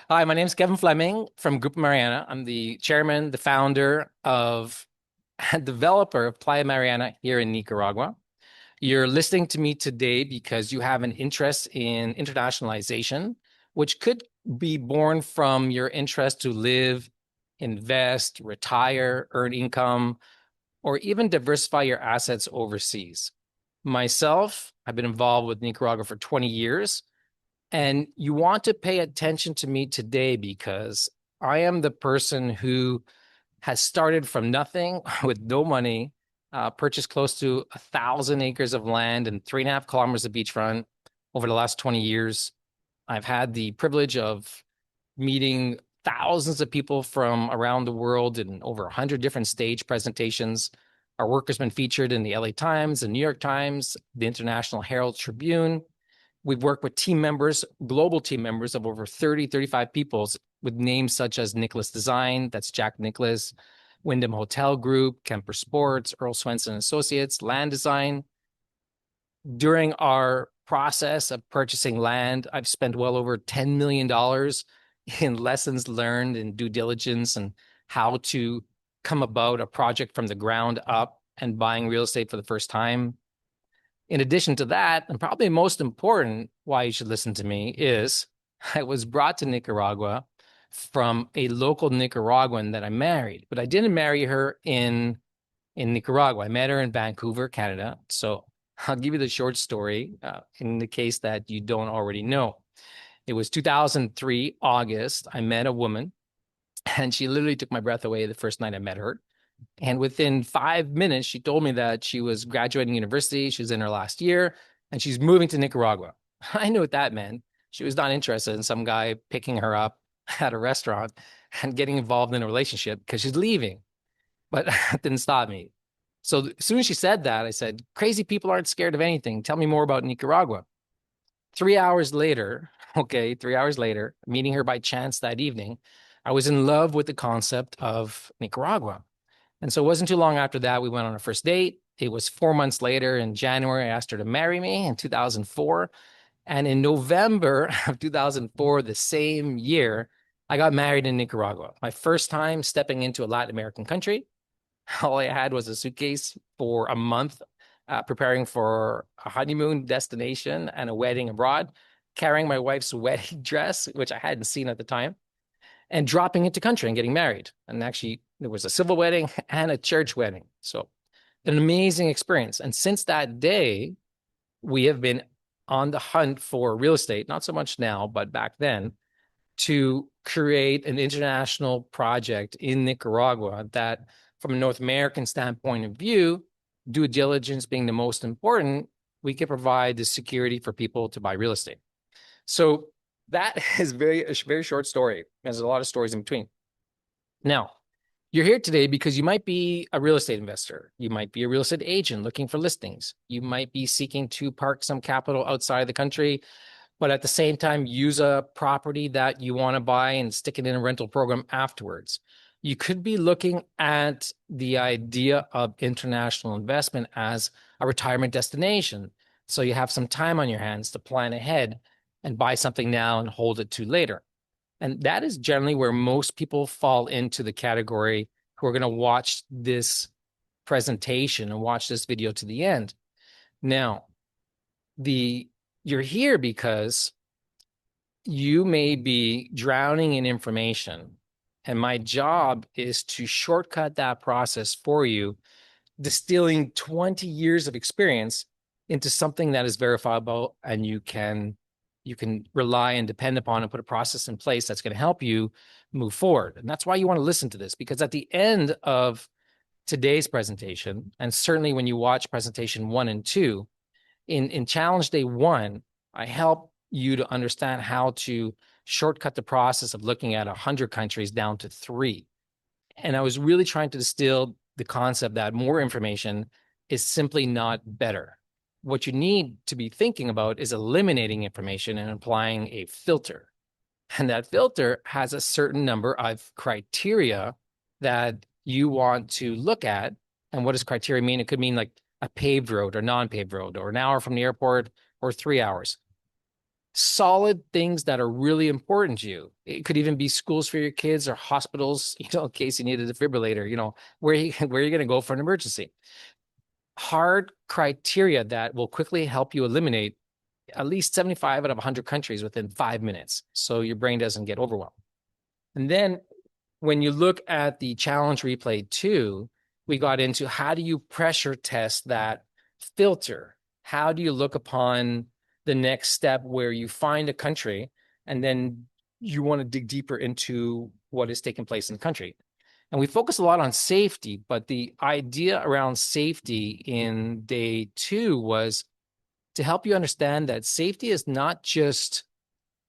Hi, my name is Kevin Fleming from Grupo Mariana. I'm the chairman, the founder of and developer of Playa Mariana here in Nicaragua. You're listening to me today because you have an interest in internationalization, which could be born from your interest to live, invest, retire, earn income, or even diversify your assets overseas. Myself, I've been involved with Nicaragua for 20 years. And you want to pay attention to me today because I am the person who has started from nothing with no money, purchased close to 1,000 acres of land and 3.5 kilometers of beachfront over the last 20 years. I've had the privilege of meeting thousands of people from around the world in over 100 different stage presentations. Our work has been featured in the LA Times, the New York Times, the International Herald Tribune. We've worked with team members, global team members of over 30, 35 people with names such as Nicholas Design, that's Jack Nicholas, Wyndham Hotel Group, Kemper Sports, Earl Swenson Associates, Land Design. During our process of purchasing land, I've spent well over $10 million in lessons learned in due diligence and how to come about a project from the ground up and buying real estate for the first time. In addition to that, and probably most important, why you should listen to me is I was brought to Nicaragua from a local Nicaraguan that I married, but I didn't marry her in Nicaragua. I met her in Vancouver, Canada. So I'll give you the short story in the case that you don't already know. It was 2003, August. I met a woman, and she literally took my breath away the first night I met her. And within 5 minutes, she told me that she was graduating university. She was in her last year and she's moving to Nicaragua. I knew what that meant. She was not interested in some guy picking her up at a restaurant and getting involved in a relationship because she's leaving. But that didn't stop me. So as soon as she said that, I said, crazy people aren't scared of anything. Tell me more about Nicaragua. 3 hours later, okay, 3 hours later, meeting her by chance that evening, I was in love with the concept of Nicaragua. And so it wasn't too long after that, we went on a first date. It was 4 months later in January, I asked her to marry me in 2004. And in November of 2004, the same year, I got married in Nicaragua. My first time stepping into a Latin American country. All I had was a suitcase for a month, preparing for a honeymoon destination and a wedding abroad, carrying my wife's wedding dress, which I hadn't seen at the time, and dropping into country and getting married. And actually, there was a civil wedding and a church wedding. So, an amazing experience. And since that day, we have been on the hunt for real estate, not so much now, but back then, to create an international project in Nicaragua that, from a North American standpoint of view, due diligence being the most important, we could provide the security for people to buy real estate. So that is a very short story. There's a lot of stories in between. Now, you're here today because you might be a real estate investor. You might be a real estate agent looking for listings. You might be seeking to park some capital outside of the country, but at the same time, use a property that you want to buy and stick it in a rental program afterwards. You could be looking at the idea of international investment as a retirement destination. So you have some time on your hands to plan ahead and buy something now and hold it to later. And that is generally where most people fall into the category who are going to watch this presentation and watch this video to the end. Now, you're here because you may be drowning in information, and my job is to shortcut that process for you, distilling 20 years of experience into something that is verifiable and you can rely and depend upon and put a process in place that's going to help you move forward. And that's why you want to listen to this, because at the end of today's presentation, and certainly when you watch presentation 1 and 2, in challenge day 1, I help you to understand how to shortcut the process of looking at 100 countries down to 3. And I was really trying to distill the concept that more information is simply not better. What you need to be thinking about is eliminating information and applying a filter. And that filter has a certain number of criteria that you want to look at. And what does criteria mean? It could mean like a paved road or non-paved road, or an hour from the airport, or 3 hours. solid things that are really important to you. It could even be schools for your kids or hospitals, in case you need a defibrillator, where you're going to go for an emergency. Hard criteria that will quickly help you eliminate at least 75 out of 100 countries within 5 minutes, so your brain doesn't get overwhelmed. And then when you look at the challenge replay 2, we got into how do you pressure test that filter? How do you look upon the next step where you find a country and then you want to dig deeper into what is taking place in the country? And we focus a lot on safety, but the idea around safety in day 2 was to help you understand that safety is not just,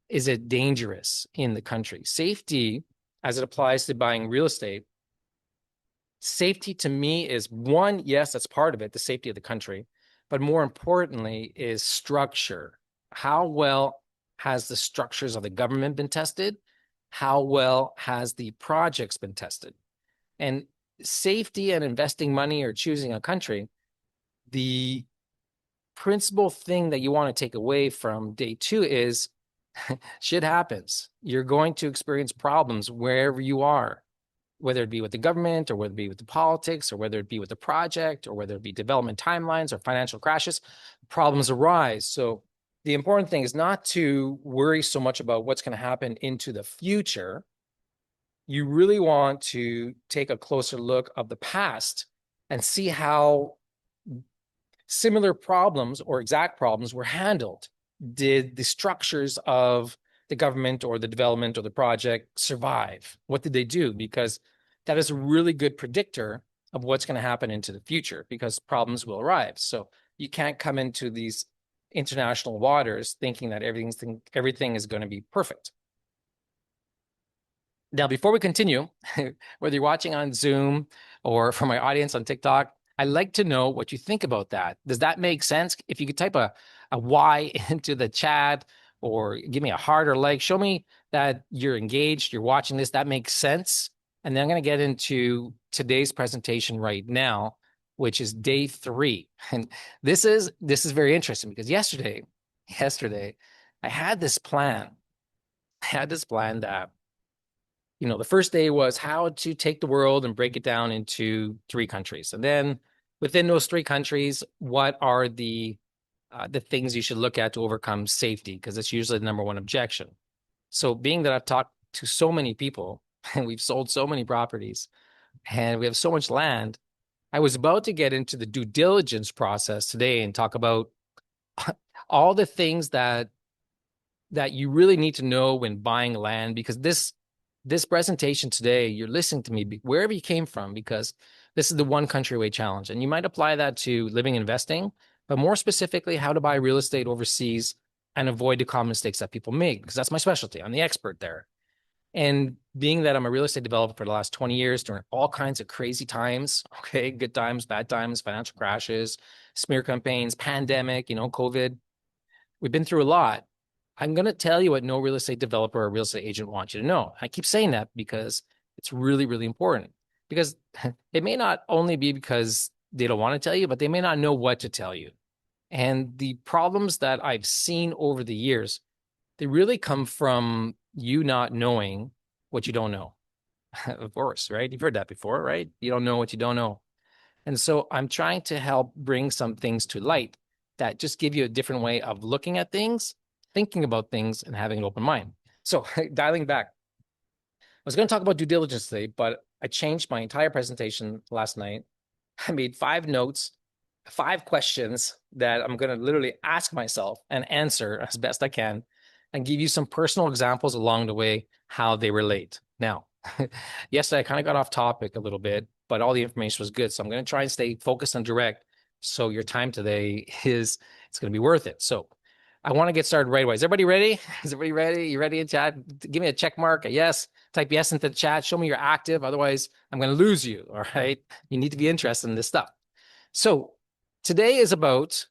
is it dangerous in the country? Safety, as it applies to buying real estate, safety to me is one, yes, that's part of it, the safety of the country, but more importantly is structure. How well has the structures of the government been tested? How well has the projects been tested? And safety and investing money or choosing a country, the principal thing that you want to take away from day 2 is shit happens. You're going to experience problems wherever you are, whether it be with the government or whether it be with the politics or whether it be with the project or whether it be development timelines or financial crashes. Problems arise. So the important thing is not to worry so much about what's going to happen into the future. You really want to take a closer look of the past and see how similar problems or exact problems were handled. Did the structures of the government or the development or the project survive? What did they do? Because that is a really good predictor of what's going to happen into the future, because problems will arise. So you can't come into these international waters thinking that everything is going to be perfect. Now, before we continue, whether you're watching on Zoom or for my audience on TikTok, I'd like to know what you think about that. Does that make sense? If you could type a Y into the chat or give me a heart or like, show me that you're engaged, you're watching this, that makes sense. And then I'm going to get into today's presentation right now, which is day 3. And this is very interesting because yesterday, I had this plan. That the first day was how to take the world and break it down into 3 countries. And then within those 3 countries, what are the things you should look at to overcome safety? Because it's usually the number one objection. So being that I've talked to so many people and we've sold so many properties and we have so much land, I was about to get into the due diligence process today and talk about all the things that you really need to know when buying land, because this presentation today, you're listening to me wherever you came from, because this is the one country away challenge. And you might apply that to living and investing, but more specifically, how to buy real estate overseas and avoid the common mistakes that people make, because that's my specialty. I'm the expert there. And being that I'm a real estate developer for the last 20 years during all kinds of crazy times, okay, good times, bad times, financial crashes, smear campaigns, pandemic, COVID, we've been through a lot. I'm going to tell you what no real estate developer or real estate agent wants you to know. I keep saying that because it's really, really important, because it may not only be because they don't want to tell you, but they may not know what to tell you. And the problems that I've seen over the years, they really come from you not knowing what you don't know. Of course, right? You've heard that before, right? You don't know what you don't know. And so I'm trying to help bring some things to light that just give you a different way of looking at things, thinking about things, and having an open mind. So dialing back, I was going to talk about due diligence today, but I changed my entire presentation last night. I made 5 notes, 5 questions that I'm going to literally ask myself and answer as best I can, and give you some personal examples along the way how they relate. Now, yesterday I kind of got off topic a little bit, but all the information was good. So I'm going to try and stay focused and direct. So your time today it's going to be worth it. So I want to get started right away. Is everybody ready? Is everybody ready? You ready in chat? Give me a check mark, a yes. Type yes into the chat. Show me you're active. Otherwise, I'm going to lose you. All right. You need to be interested in this stuff. So today is about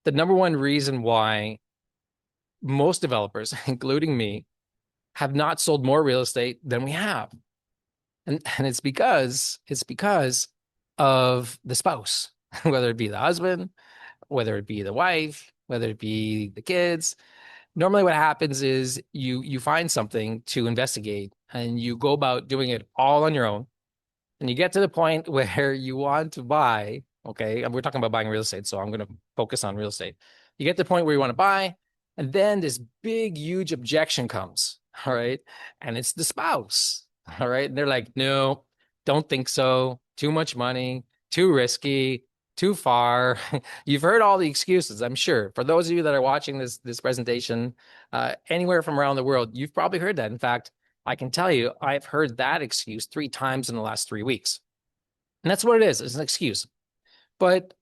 the number one reason why most developers, including me, have not sold more real estate than we have. And it's because of the spouse, whether it be the husband, whether it be the wife, whether it be the kids. Normally what happens is you find something to investigate and you go about doing it all on your own. And you get to the point where you want to buy, okay, and we're talking about buying real estate, so I'm going to focus on real estate. You get to the point where you want to buy, and then this big, huge objection comes, all right? And it's the spouse, all right? And they're like, no, don't think so. Too much money, too risky, too far. You've heard all the excuses, I'm sure. For those of you that are watching this presentation, anywhere from around the world, you've probably heard that. In fact, I can tell you, I've heard that excuse 3 times in the last 3 weeks. And that's what it is. It's an excuse. But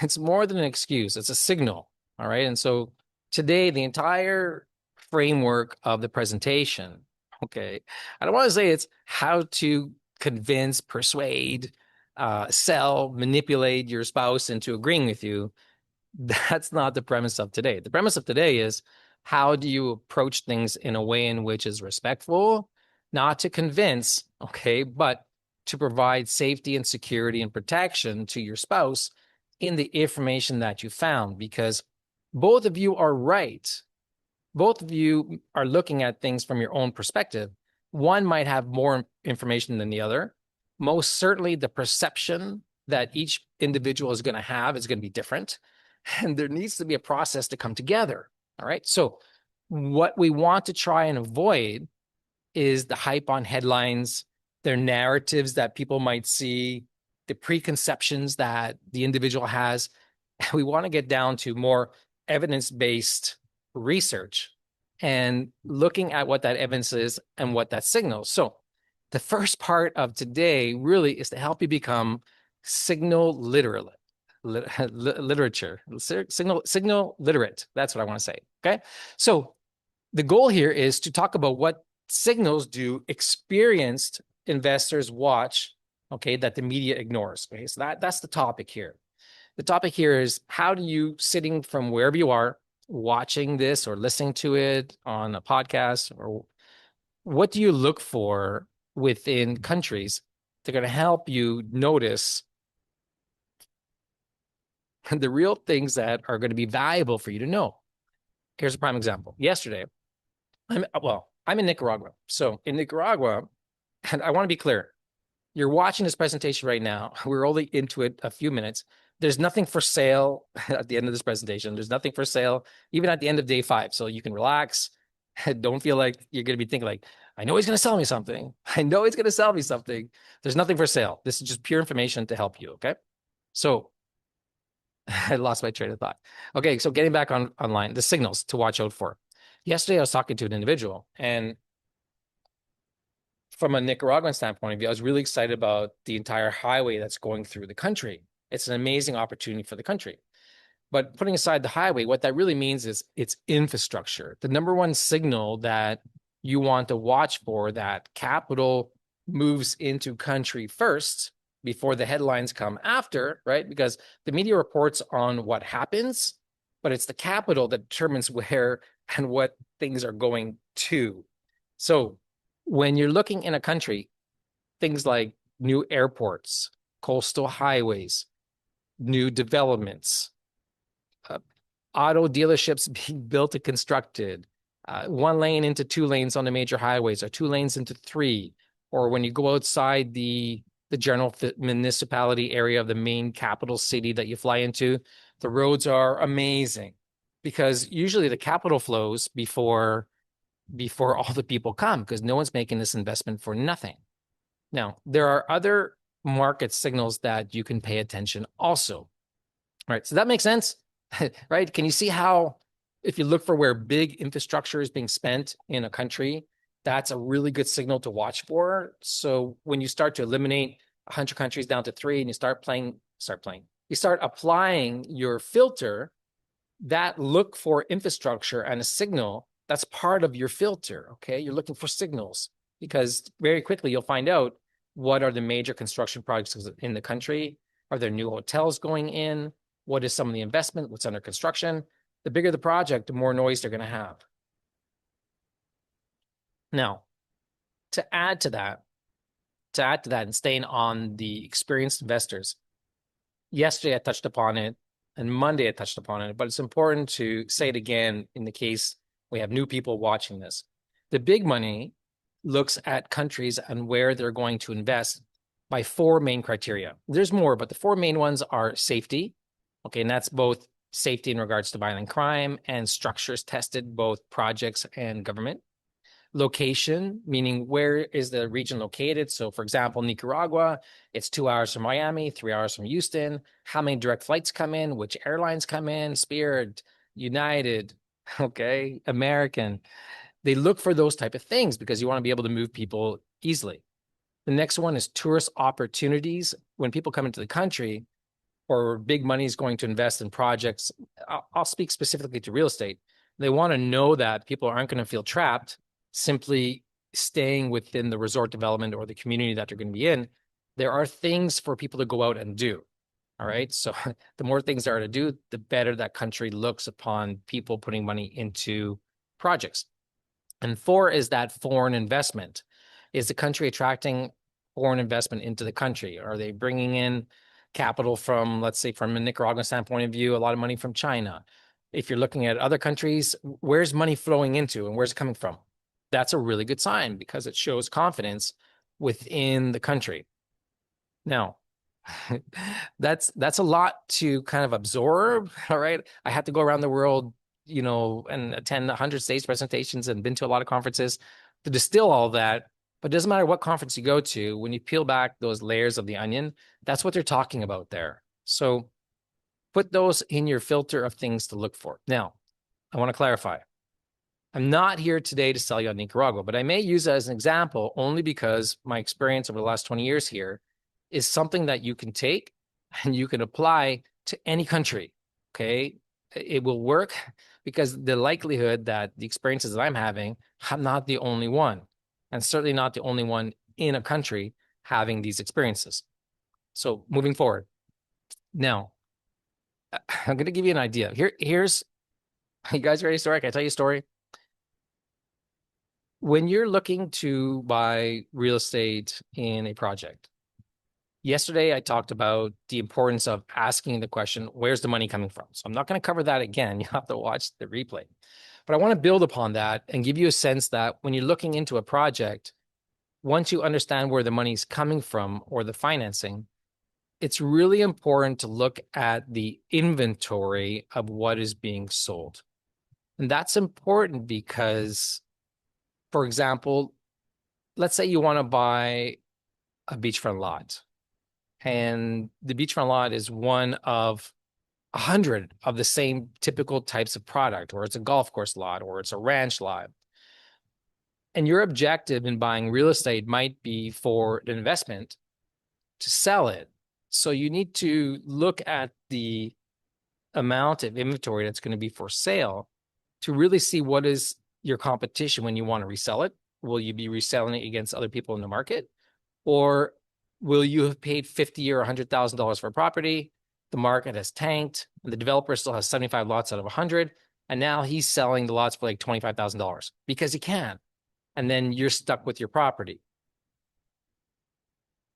it's more than an excuse. It's a signal. All right. And so today, the entire framework of the presentation, okay, I don't want to say it's how to convince, persuade, sell, manipulate your spouse into agreeing with you. That's not the premise of today. The premise of today is how do you approach things in a way in which is respectful, not to convince, okay, but to provide safety and security and protection to your spouse in the information that you found, because both of you are right. Both of you are looking at things from your own perspective. One might have more information than the other. Most certainly, the perception that each individual is going to have is going to be different. And there needs to be a process to come together. All right. So, what we want to try and avoid is the hype on headlines, their narratives that people might see, the preconceptions that the individual has. We want to get down to more evidence-based research and looking at what that evidence is and what that signals. So the first part of today really is to help you become signal literate, literature, signal literate. That's what I want to say. Okay. So the goal here is to talk about what signals do experienced investors watch, okay, that the media ignores. Okay, so that's the topic here. The topic here is how do you, sitting from wherever you are, watching this or listening to it on a podcast, or what do you look for within countries that are going to help you notice the real things that are going to be valuable for you to know? Here's a prime example. Yesterday, I'm in Nicaragua. So in Nicaragua, and I want to be clear, you're watching this presentation right now. We're only into it a few minutes. There's nothing for sale at the end of this presentation. There's nothing for sale, even at the end of day 5. So you can relax. Don't feel like you're going to be thinking like, I know he's going to sell me something. I know he's going to sell me something. There's nothing for sale. This is just pure information to help you. Okay. So I lost my train of thought. Okay. So getting back online, the signals to watch out for. Yesterday, I was talking to an individual, and from a Nicaraguan standpoint of view, I was really excited about the entire highway that's going through the country. It's an amazing opportunity for the country. But putting aside the highway, what that really means is it's infrastructure. The number one signal that you want to watch for, that capital moves into country first before the headlines come after, right? Because the media reports on what happens, but it's the capital that determines where and what things are going to. So when you're looking in a country, things like new airports, coastal highways, new developments, auto dealerships being built and constructed, 1 lane into 2 lanes on the major highways, or 2 lanes into 3, or when you go outside the general municipality area of the main capital city that you fly into, the roads are amazing, because usually the capital flows before all the people come, because no one's making this investment for nothing. Now, there are other market signals that you can pay attention also. All right, so that makes sense, right? Can you see how if you look for where big infrastructure is being spent in a country, that's a really good signal to watch for. So when you start to eliminate 100 countries down to 3 and you start applying your filter, that look for infrastructure and a signal, that's part of your filter, okay? You're looking for signals, because very quickly you'll find out what are the major construction projects in the country. Are there new hotels going in? What is some of the investment? What's under construction? The bigger the project, the more noise they're going to have. Now, to add to that and staying on the experienced investors, yesterday I touched upon it. And Monday I touched upon it, but it's important to say it again in the case we have new people watching this. The big money looks at countries and where they're going to invest by four main criteria. There's more, but the four main ones are safety. Okay, and that's both safety in regards to violent crime and structures tested, both projects and government. Location, meaning where is the region located? So, for example, Nicaragua, it's 2 hours from Miami, 3 hours from Houston. How many direct flights come in? Which airlines come in? Spirit, United, okay, American. They look for those type of things because you want to be able to move people easily. The next one is tourist opportunities. When people come into the country or big money is going to invest in projects, I'll speak specifically to real estate. They want to know that people aren't going to feel trapped simply staying within the resort development or the community that they're going to be in. There are things for people to go out and do. All right. So the more things there are to do, the better that country looks upon people putting money into projects. And four is that foreign investment. Is the country attracting foreign investment into the country? Are they bringing in capital from, let's say, from a Nicaraguan standpoint of view, a lot of money from China? If you're looking at other countries, where's money flowing into and where's it coming from? That's a really good sign because it shows confidence within the country. Now, that's a lot to kind of absorb. All right. I had to go around the world, and attend 100 stage presentations and been to a lot of conferences to distill all that. But it doesn't matter what conference you go to, when you peel back those layers of the onion, that's what they're talking about there. So put those in your filter of things to look for. Now, I want to clarify. I'm not here today to sell you on Nicaragua, but I may use it as an example only because my experience over the last 20 years here is something that you can take and you can apply to any country, okay? It will work because the likelihood that the experiences that I'm having, I'm not the only one, and certainly not the only one in a country having these experiences. So moving forward. Now, I'm going to give you an idea. Here's, you guys ready for a story? Can I tell you a story? When you're looking to buy real estate in a project, yesterday I talked about the importance of asking the question, where's the money coming from? So I'm not going to cover that again. You have to watch the replay. But I want to build upon that and give you a sense that when you're looking into a project, once you understand where the money's coming from or the financing, it's really important to look at the inventory of what is being sold. And that's important because, for example, let's say you want to buy a beachfront lot, and the beachfront lot is one of 100 of the same typical types of product, or it's a golf course lot, or it's a ranch lot. And your objective in buying real estate might be for an investment to sell it. So you need to look at the amount of inventory that's going to be for sale to really see what is your competition when you want to resell it. Will you be reselling it against other people in the market? Or will you have paid $50,000 or $100,000 for a property? The market has tanked, and the developer still has 75 lots out of 100, and now he's selling the lots for like $25,000 because he can. And then you're stuck with your property.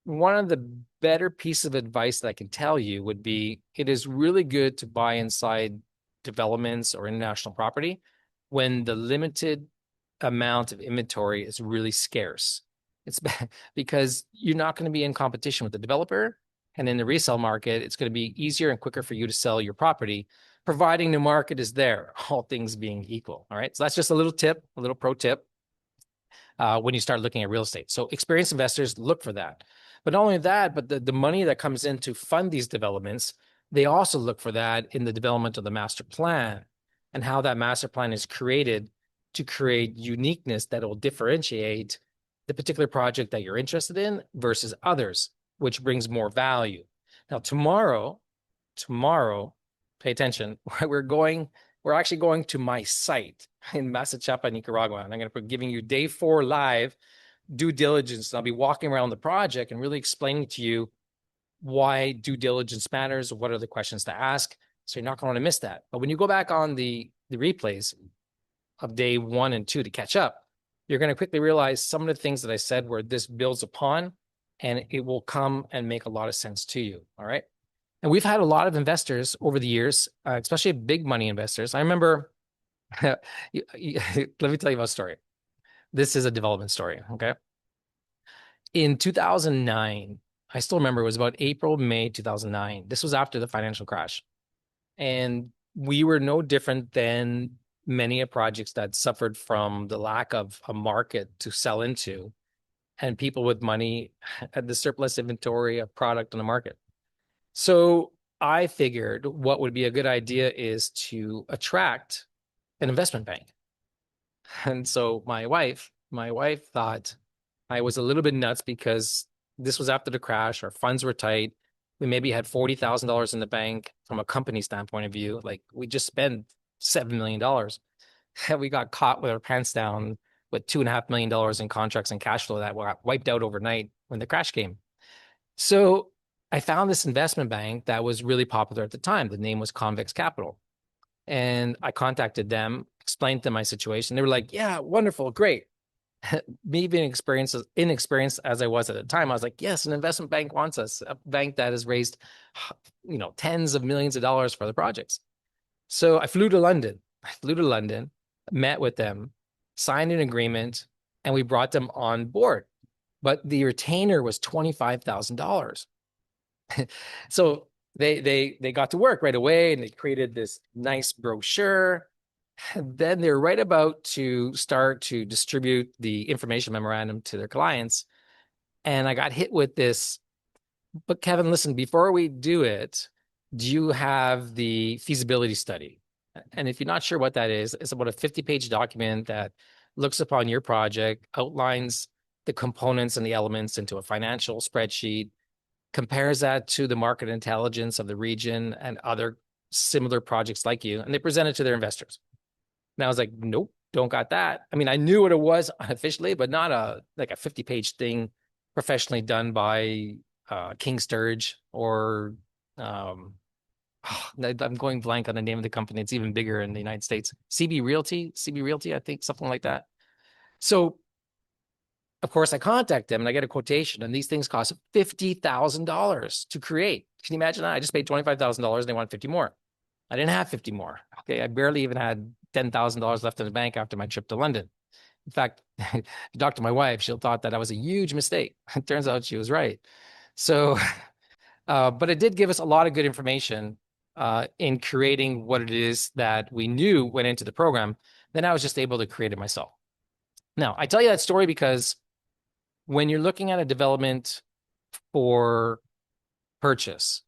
One of the better pieces of advice that I can tell you would be it is really good to buy inside developments or international property when the limited amount of inventory is really scarce. It's because you're not going to be in competition with the developer. And in the resale market, it's going to be easier and quicker for you to sell your property, providing the market is there, all things being equal. All right. So that's just a little tip, a little pro tip when you start looking at real estate. So experienced investors look for that. But not only that, but the money that comes in to fund these developments, they also look for that in the development of the master plan and how that master plan is created to create uniqueness that will differentiate the particular project that you're interested in versus others, which brings more value. Now, tomorrow, pay attention, we're actually going to my site in Masachapa, Nicaragua, and I'm going to be giving you day 4 live due diligence. I'll be walking around the project and really explaining to you why due diligence matters, what are the questions to ask, so you're not going to want to miss that. But when you go back on the replays of day 1 and 2 to catch up, you're going to quickly realize some of the things that I said where this builds upon, and it will come and make a lot of sense to you. All right. And we've had a lot of investors over the years, especially big money investors. I remember, let me tell you about a story. This is a development story. Okay. In 2009, I still remember it was about April, May 2009. This was after the financial crash. And we were no different than many of projects that suffered from the lack of a market to sell into, and people with money had the surplus inventory of product on the market. So I figured what would be a good idea is to attract an investment bank. And so my wife thought I was a little bit nuts because this was after the crash. Our funds were tight. We maybe had $40,000 in the bank from a company standpoint of view. Like we just spent $7 million. And we got caught with our pants down with $2.5 million in contracts and cash flow that got wiped out overnight when the crash came. So I found this investment bank that was really popular at the time. The name was Convex Capital. And I contacted them, explained to them my situation. They were like, yeah, wonderful, great. Me being inexperienced as I was at the time, I was like, yes, an investment bank wants us, a bank that has raised, tens of millions of dollars for the projects. So I flew to London. Met with them, signed an agreement, and we brought them on board. But the retainer was $25,000. So they got to work right away, and they created this nice brochure. Then they're right about to start to distribute the information memorandum to their clients. And I got hit with this. But Kevin, listen, before we do it, do you have the feasibility study? And if you're not sure what that is, it's about a 50-page document that looks upon your project, outlines the components and the elements into a financial spreadsheet, compares that to the market intelligence of the region and other similar projects like you, and they present it to their investors. And I was like, nope, don't got that. I mean, I knew what it was unofficially, but not a 50-page thing professionally done by King Sturge or I'm going blank on the name of the company. It's even bigger in the United States. CB Realty, I think, something like that. So of course I contact them and I get a quotation, and these things cost $50,000 to create. Can you imagine that? I just paid $25,000 and they want 50 more. I didn't have 50 more. Okay. I barely even had $10,000 left in the bank after my trip to London. In fact, if you talk to my wife, she'll thought that was a huge mistake. It turns out she was right. So, but it did give us a lot of good information in creating what it is that we knew went into the program. Then I was just able to create it myself. Now, I tell you that story because when you're looking at a development for purchase,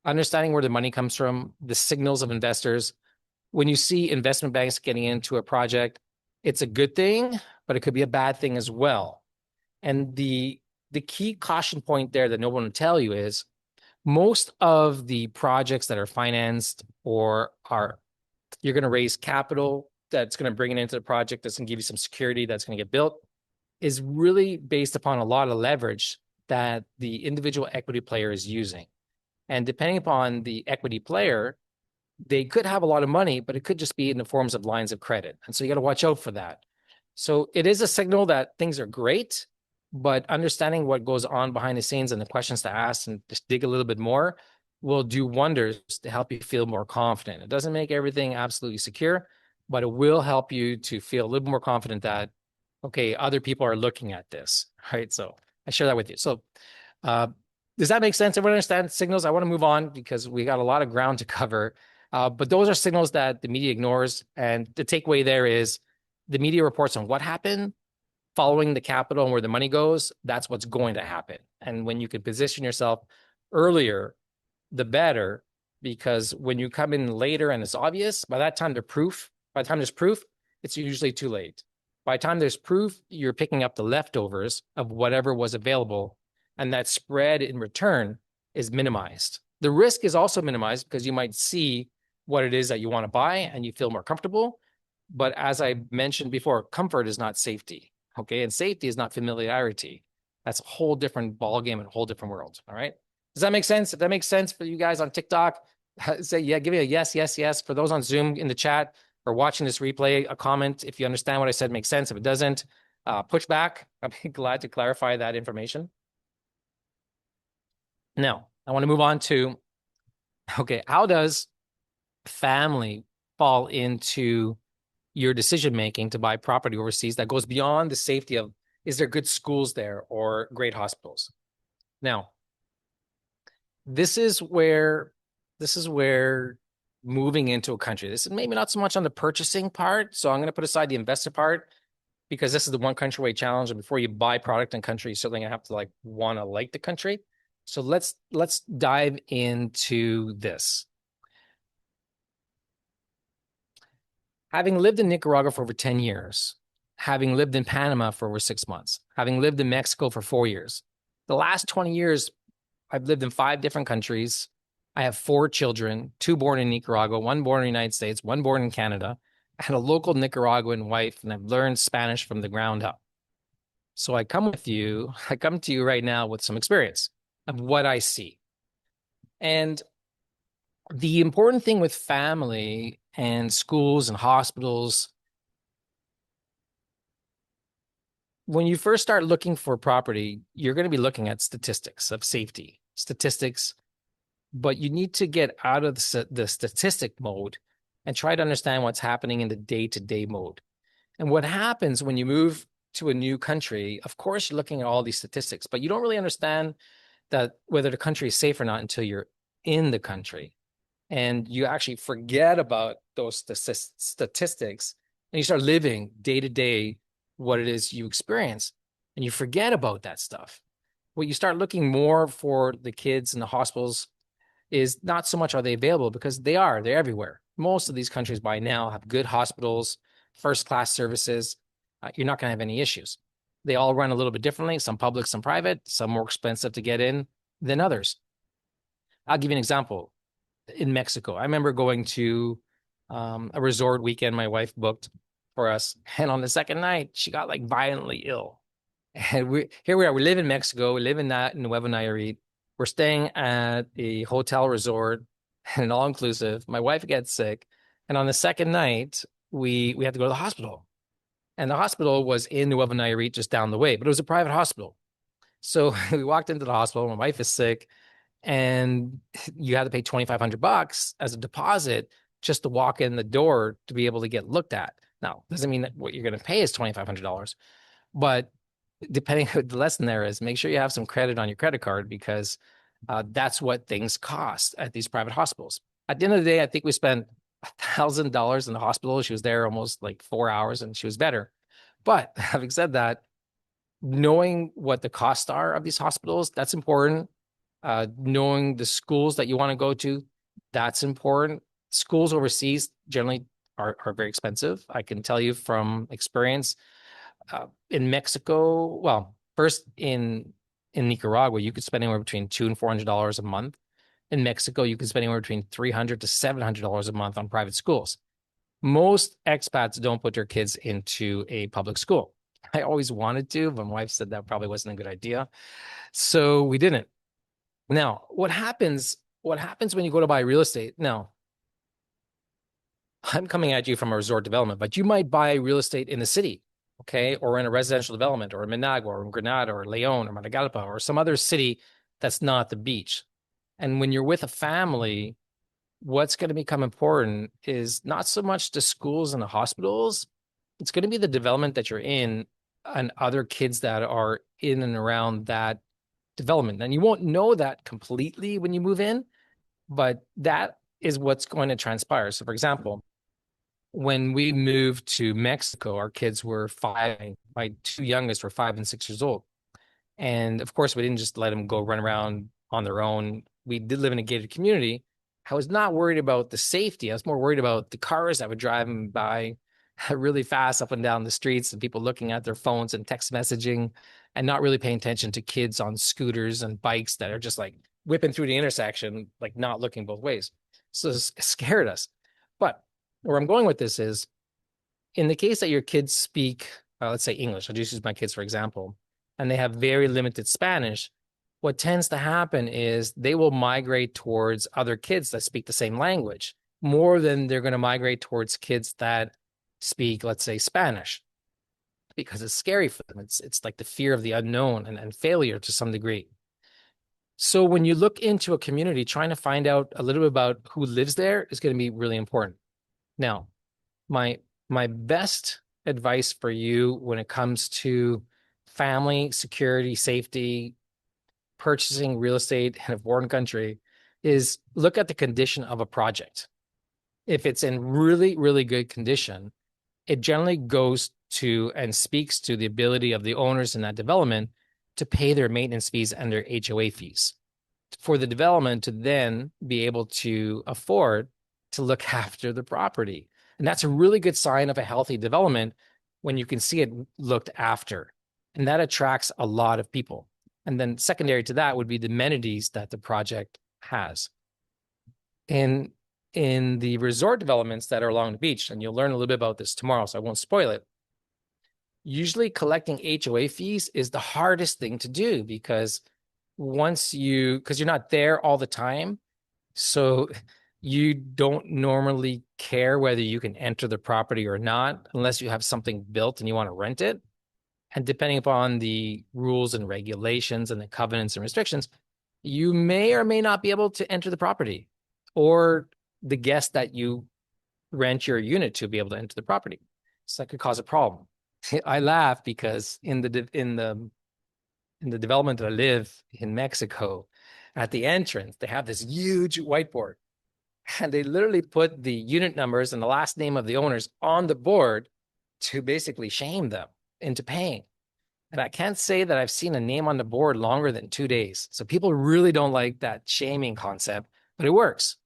understanding where the money comes from, the signals of investors, when you see investment banks getting into a project, it's a good thing, but it could be a bad thing as well. And the key caution point there that no one will tell you is most of the projects that are financed or you're going to raise capital that's going to bring it into the project, that's going to give you some security, that's going to get built, is really based upon a lot of leverage that the individual equity player is using. And depending upon the equity player, they could have a lot of money, but it could just be in the forms of lines of credit. And so you got to watch out for that. So it is a signal that things are great, but understanding what goes on behind the scenes and the questions to ask and just dig a little bit more will do wonders to help you feel more confident. It doesn't make everything absolutely secure, but it will help you to feel a little more confident that, okay, other people are looking at this, right? So I share that with you. So does that make sense? Everyone understand signals? I want to move on because we got a lot of ground to cover. But those are signals that the media ignores. And the takeaway there is the media reports on what happened, following the capital and where the money goes. That's what's going to happen. And when you can position yourself earlier, the better, because when you come in later and it's obvious, by the time there's proof, it's usually too late. By the time there's proof, you're picking up the leftovers of whatever was available, and that spread in return is minimized. The risk is also minimized because you might see what it is that you want to buy and you feel more comfortable. But as I mentioned before, comfort is not safety. Okay. And safety is not familiarity. That's a whole different ballgame and a whole different world. All right. Does that make sense? If that makes sense for you guys on TikTok, say, yeah, give me a yes, yes, yes. For those on Zoom in the chat or watching this replay, a comment. If you understand what I said makes sense. If it doesn't, push back. I'll be glad to clarify that information. Now, I want to move on to Okay, how does family fall into your decision making to buy property overseas that goes beyond the safety of is there good schools there or great hospitals? Now, this is where this is where moving into a country. This is maybe not so much on the purchasing part. So I'm going to put aside the investor part because this is the one country way challenge. And before you buy product in country, you're certainly gonna have to like want to like the country. So let's dive into this. Having lived in Nicaragua for over 10 years, having lived in Panama for over 6 months, having lived in Mexico for 4 years, the last 20 years, I've lived in 5 different countries. I have 4 children, 2 born in Nicaragua, 1 born in the United States, 1 born in Canada. I had a local Nicaraguan wife, and I've learned Spanish from the ground up. So I come to you right now with some experience of what I see. And the important thing with family and schools and hospitals, when you first start looking for property, you're going to be looking at statistics of safety, statistics, but you need to get out of the statistic mode and try to understand what's happening in the day-to-day mode. And what happens when you move to a new country, of course, you're looking at all these statistics, but you don't really understand that whether the country is safe or not until you're in the country. And you actually forget about those statistics and you start living day to day what it is you experience. And you forget about that stuff. What you start looking more for the kids in the hospitals is not so much are they available because they're everywhere. Most of these countries by now have good hospitals, first class services. You're not going to have any issues. They all run a little bit differently, some public, some private, some more expensive to get in than others. I'll give you an example. In Mexico, I remember going to a resort weekend my wife booked for us. And on the second night, she got like violently ill. And here we are. We live in Mexico. We live in that in Nuevo Nayarit. We're staying at a hotel resort and all inclusive. My wife gets sick. And on the second night, we had to go to the hospital. And the hospital was in Nuevo Nayarit, just down the way, but it was a private hospital. So we walked into the hospital. My wife is sick, and you had to pay $2,500 as a deposit just to walk in the door to be able to get looked at. Now, doesn't mean that what you're going to pay is $2,500, but depending on the lesson there is, make sure you have some credit on your credit card because that's what things cost at these private hospitals. At the end of the day, I think we spent $1,000 in the hospital. She was there almost like 4 hours and she was better. But having said that, knowing what the costs are of these hospitals, that's important. Knowing the schools that you want to go to, that's important. Schools overseas generally are very expensive. I can tell you from experience. In Mexico, well, first in Nicaragua, you could spend anywhere between $200 and $400 a month. In Mexico, you could spend anywhere between $300 to $700 a month on private schools. Most expats don't put their kids into a public school. I always wanted to, but my wife said that probably wasn't a good idea. So we didn't. Now, what happens when you go to buy real estate? Now, I'm coming at you from a resort development, but you might buy real estate in the city, okay, or in a residential development, or in Managua, or in Granada, or Leon, or Matagalpa, or some other city that's not the beach. And when you're with a family, what's going to become important is not so much the schools and the hospitals. It's going to be the development that you're in and other kids that are in and around that development. And you won't know that completely when you move in, but that is what's going to transpire. So, for example, when we moved to Mexico, our kids were 5. My 2 youngest were 5 and 6 years old. And of course, we didn't just let them go run around on their own. We did live in a gated community. I was not worried about the safety. I was more worried about the cars that would drive them by really fast up and down the streets and people looking at their phones and text messaging and not really paying attention to kids on scooters and bikes that are just like whipping through the intersection, like not looking both ways. So it scared us. But where I'm going with this is in the case that your kids speak, let's say English, I'll just use my kids for example, and they have very limited Spanish, what tends to happen is they will migrate towards other kids that speak the same language more than they're going to migrate towards kids that speak, let's say, Spanish, because it's scary for them. It's like the fear of the unknown and failure to some degree. So when you look into a community, trying to find out a little bit about who lives there is going to be really important. Now, my my best advice for you when it comes to family, security, safety, purchasing real estate in a foreign country is look at the condition of a project. If it's in really, really good condition, it generally goes to and speaks to the ability of the owners in that development to pay their maintenance fees and their HOA fees for the development to then be able to afford to look after the property. And that's a really good sign of a healthy development when you can see it looked after. And that attracts a lot of people. And then secondary to that would be the amenities that the project has. In the resort developments that are along the beach, and you'll learn a little bit about this tomorrow, so I won't spoil it. Usually collecting HOA fees is the hardest thing to do because because you're not there all the time, so you don't normally care whether you can enter the property or not unless you have something built and you want to rent it. And depending upon the rules and regulations and the covenants and restrictions, you may or may not be able to enter the property, or the guest that you rent your unit to be able to enter the property. So that could cause a problem. I laugh because in the development that I live in Mexico, at the entrance, they have this huge whiteboard, and they literally put the unit numbers and the last name of the owners on the board to basically shame them into paying. And I can't say that I've seen a name on the board longer than 2 days. So people really don't like that shaming concept, but it works.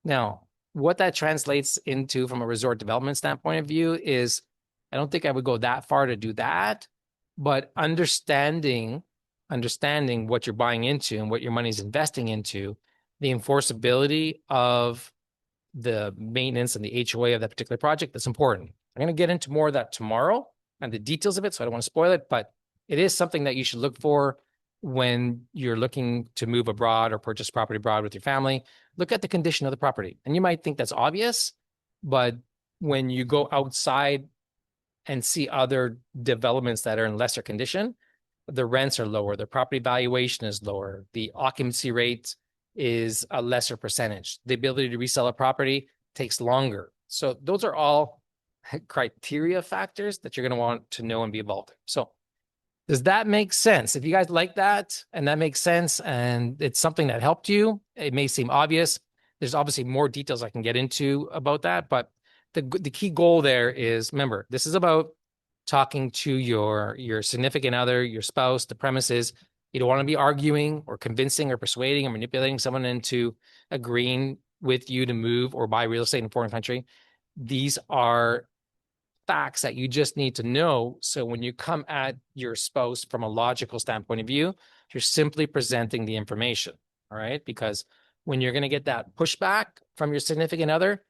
Now, what that translates into from a resort development standpoint of view is I don't think I would go that far to do that, but understanding what you're buying into and what your money's investing into, the enforceability of the maintenance and the HOA of that particular project, that's important. I'm going to get into more of that tomorrow and the details of it, so I don't want to spoil it, but it is something that you should look for when you're looking to move abroad or purchase property abroad with your family. Look at the condition of the property. And you might think that's obvious, but when you go outside and see other developments that are in lesser condition, the rents are lower, the property valuation is lower, the occupancy rate is a lesser percentage. The ability to resell a property takes longer. So those are all criteria factors that you're going to want to know and be involved in. So does that make sense? If you guys like that and that makes sense and it's something that helped you, it may seem obvious. There's obviously more details I can get into about that, but the key goal there is, remember, this is about talking to your significant other, your spouse. The premise is you don't want to be arguing or convincing or persuading or manipulating someone into agreeing with you to move or buy real estate in a foreign country. These are facts that you just need to know. So when you come at your spouse from a logical standpoint of view, you're simply presenting the information. All right. Because when you're going to get that pushback from your significant other,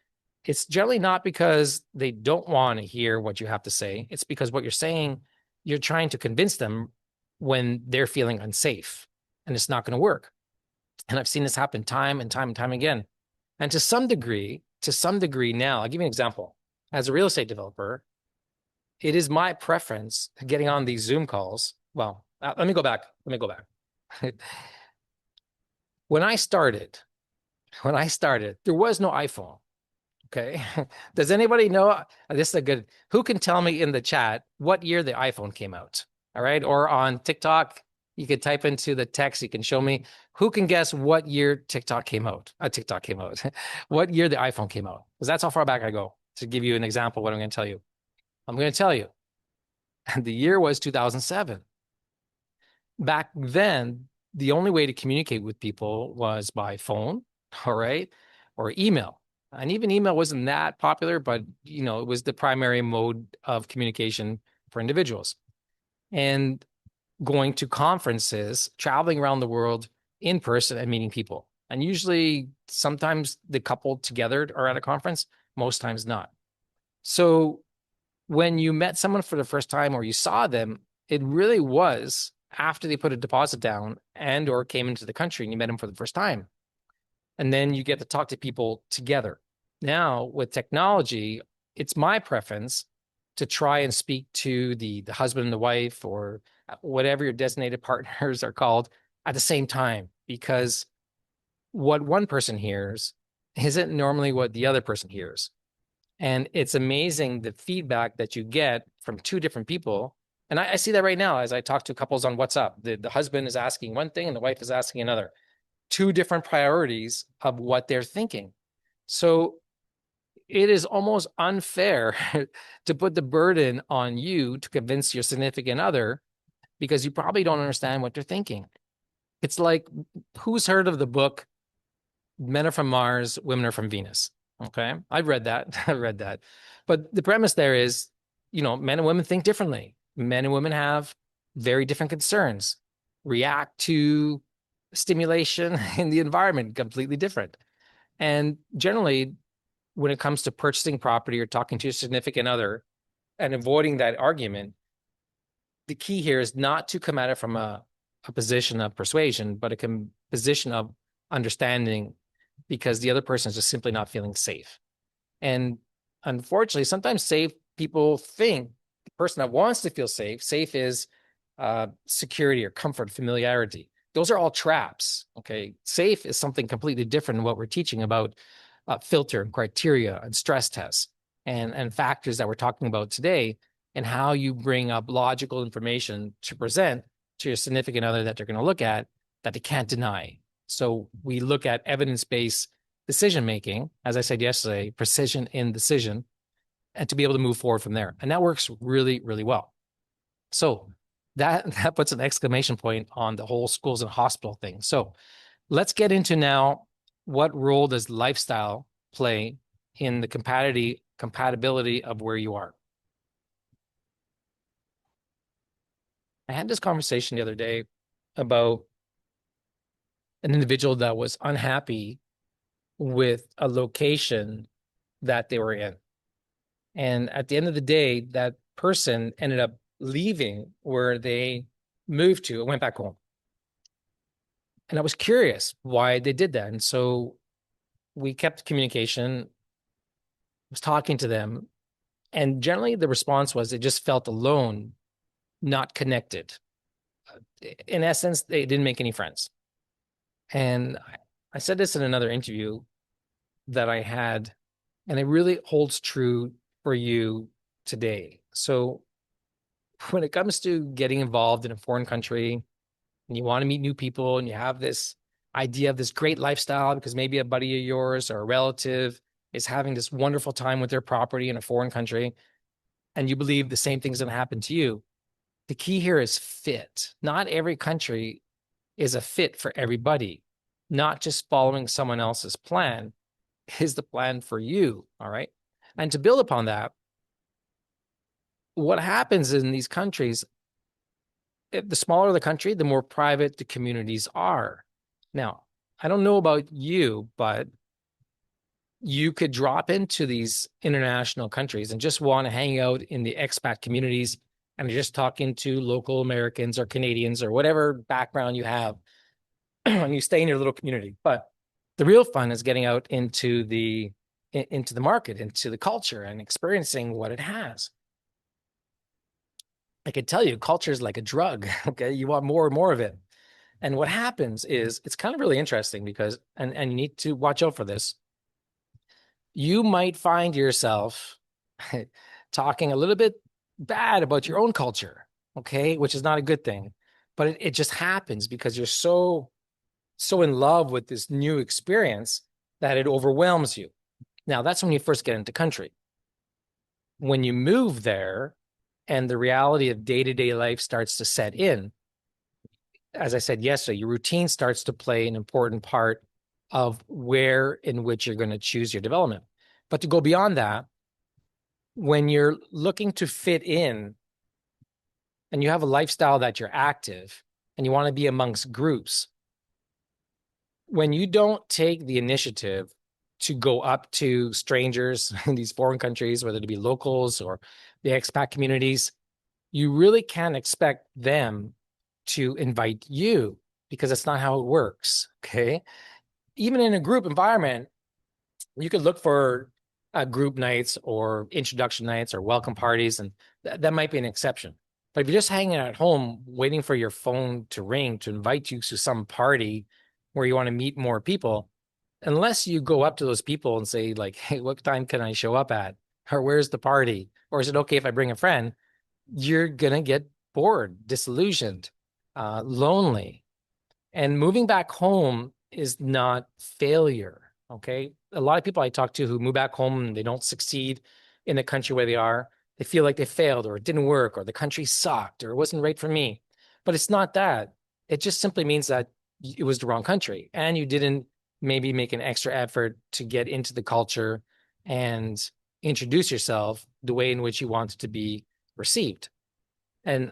it's generally not because they don't want to hear what you have to say. It's because what you're saying, you're trying to convince them when they're feeling unsafe, and it's not going to work. And I've seen this happen time and time and time again. And to some degree now, I'll give you an example. As a real estate developer, it is my preference getting on these Zoom calls. Well, let me go back. When I started, there was no iPhone. Okay. Does anybody know? This is a good, who can tell me in the chat what year the iPhone came out? All right. Or on TikTok, you could type into the text. You can show me who can guess what year TikTok came out. What year the iPhone came out? Because that's how far back I go to give you an example of what I'm going to tell you. I'm going to tell you. And the year was 2007. Back then, the only way to communicate with people was by phone, all right, or email. And even email wasn't that popular, but it was the primary mode of communication for individuals. And going to conferences, traveling around the world in person and meeting people. And usually, sometimes the couple together are at a conference, most times not. So when you met someone for the first time or you saw them, it really was after they put a deposit down and or came into the country and you met them for the first time. And then you get to talk to people together. Now, with technology, it's my preference to try and speak to the husband and the wife or whatever your designated partners are called at the same time, because what one person hears isn't normally what the other person hears. And it's amazing the feedback that you get from two different people. And I see that right now as I talk to couples on WhatsApp. The husband is asking one thing and the wife is asking another. Two different priorities of what they're thinking. So it is almost unfair to put the burden on you to convince your significant other because you probably don't understand what they're thinking. It's like, who's heard of the book Men Are From Mars, Women Are From Venus? Okay. I've read that. I read that. But the premise there is, men and women think differently. Men and women have very different concerns, react to stimulation in the environment completely different. And generally, when it comes to purchasing property or talking to your significant other and avoiding that argument, the key here is not to come at it from a position of persuasion, but a position of understanding, because the other person is just simply not feeling safe. And unfortunately, sometimes safe people think the person that wants to feel safe is security or comfort, familiarity. Those are all traps. Okay. Safe is something completely different than what we're teaching about filter and criteria and stress tests and factors that we're talking about today, and how you bring up logical information to present to your significant other that they're going to look at that they can't deny. So we look at evidence-based decision making, as I said yesterday, precision in decision, and to be able to move forward from there. And that works really, really well. So that puts an exclamation point on the whole schools and hospital thing. So let's get into now, what role does lifestyle play in the compatibility of where you are? I had this conversation the other day about an individual that was unhappy with a location that they were in. And at the end of the day, that person ended up leaving where they moved to and went back home. And I was curious why they did that. And so we kept communication, was talking to them. And generally the response was they just felt alone, not connected. In essence, they didn't make any friends. And I said this in another interview that I had, and it really holds true for you today. So when it comes to getting involved in a foreign country and you want to meet new people and you have this idea of this great lifestyle because maybe a buddy of yours or a relative is having this wonderful time with their property in a foreign country, and you believe the same thing's going to happen to you, the key here is fit. Not every country is a fit for everybody. Not just following someone else's plan is the plan for you. All right. And to build upon that, what happens in these countries, the smaller the country, the more private the communities are. Now, I don't know about you, but you could drop into these international countries and just want to hang out in the expat communities and you're just talking to local Americans or Canadians or whatever background you have, and you stay in your little community. But the real fun is getting out into the market, into the culture, and experiencing what it has. I could tell you, culture is like a drug. Okay, you want more and more of it. And what happens is, it's kind of really interesting because, and you need to watch out for this. You might find yourself talking a little bit bad about your own culture, okay, which is not a good thing. But it just happens because you're so in love with this new experience that it overwhelms you. Now, that's when you first get into country. When you move there and the reality of day-to-day life starts to set in, as I said yesterday, your routine starts to play an important part of where in which you're going to choose your development. But to go beyond that, when you're looking to fit in and you have a lifestyle that you're active and you want to be amongst groups, when you don't take the initiative to go up to strangers in these foreign countries, whether it be locals or the expat communities, you really can't expect them to invite you, because that's not how it works. Okay. Even in a group environment, you could look for group nights or introduction nights or welcome parties, and that might be an exception. But if you're just hanging at home waiting for your phone to ring to invite you to some party where you want to meet more people, unless you go up to those people and say, like, hey, what time can I show up at? Or where's the party? Or is it okay if I bring a friend? You're gonna get bored, disillusioned, lonely. And moving back home is not failure. Okay. A lot of people I talk to who move back home and they don't succeed in the country where they are, they feel like they failed or it didn't work or the country sucked or it wasn't right for me. But it's not that. It just simply means that it was the wrong country and you didn't maybe make an extra effort to get into the culture and introduce yourself the way in which you wanted to be received. And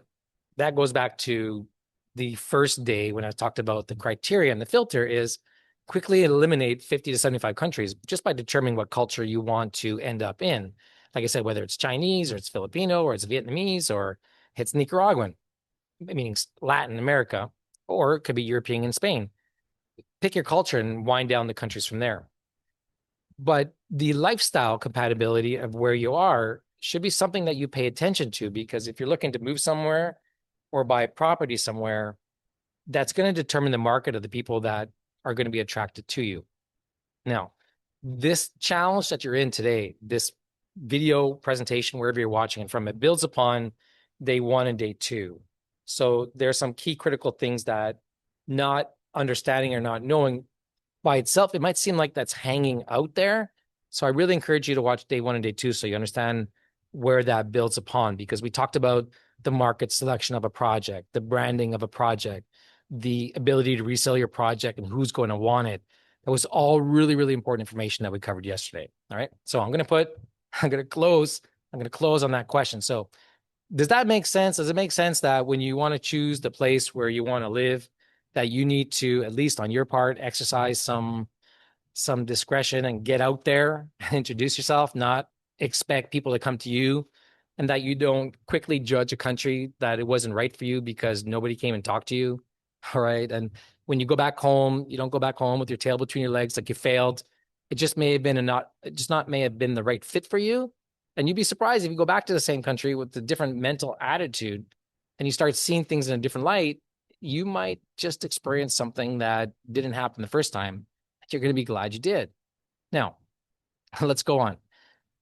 that goes back to the first day when I talked about the criteria and the filter is quickly eliminate 50 to 75 countries just by determining what culture you want to end up in. Like I said, whether it's Chinese or it's Filipino or it's Vietnamese or it's Nicaraguan, meaning Latin America, or it could be European and Spain. Pick your culture and wind down the countries from there. But the lifestyle compatibility of where you are should be something that you pay attention to, because if you're looking to move somewhere or buy property somewhere, that's going to determine the market of the people that are going to be attracted to you. Now, this challenge that you're in today, this video presentation, wherever you're watching it from, it builds upon day 1 and day 2. So there's some key critical things that not understanding or not knowing by itself, it might seem like that's hanging out there. So I really encourage you to watch day 1 and day 2 so you understand where that builds upon, because we talked about the market selection of a project, the branding of a project, the ability to resell your project and who's going to want it. That was all really, really important information that we covered yesterday. All right. So I'm going to close on that question. So does that make sense? Does it make sense that when you want to choose the place where you want to live, that you need to, at least on your part, exercise some discretion and get out there and introduce yourself, not expect people to come to you, and that you don't quickly judge a country that it wasn't right for you because nobody came and talked to you. All right. And when you go back home, you don't go back home with your tail between your legs like you failed. It just may have been may have been the right fit for you. And you'd be surprised if you go back to the same country with a different mental attitude and you start seeing things in a different light, you might just experience something that didn't happen the first time. You're going to be glad you did. Now, let's go on.